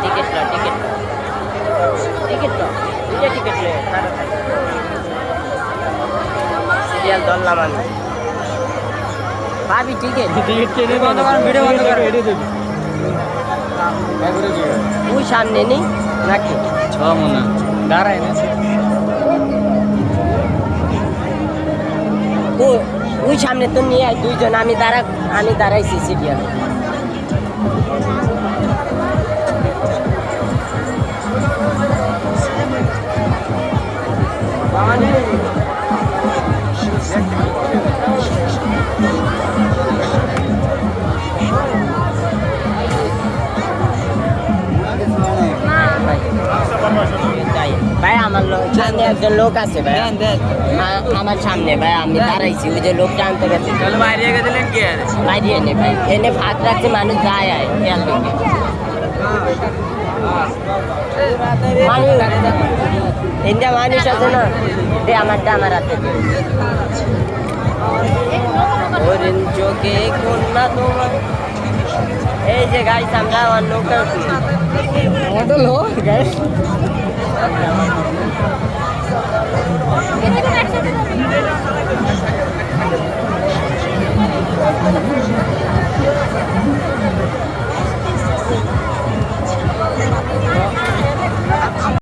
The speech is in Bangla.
টিকিট লো টিকিট টিকিট লো দুইটা টিকিট লে সিরিয়াল ধরলাম আমি ভাবি টিকিট টিকিট কেটে বন্ধ করেন ভিডিও বন্ধ করেন এডি দেবি ওই সামনে নেই নাকি ছ মনে দাঁড়ায় না ওই সামনে তো নিয়ে আয় দুইজন আমি দাঁড়াইছি সিরিয়াল ভাই আমার সামনে একজন লোক আছে ভাই আমার সামনে ভাই আমি দাঁড়াইছি ওই যে লোকটা আনতে গেছে বাইরে গেছিলেন কি আর বাইরে এনে ভাই এনে ফাঁক রাখছে মানুষ যায় আয় খেয়াল দেখে ইন্ডিয়া মানুষ আছে না দে আমারটা আমার হাতে দে ওরেন চোখে কন্যা তোমার এই যে গাইস আমরা আমার নৌকা লোক গাইস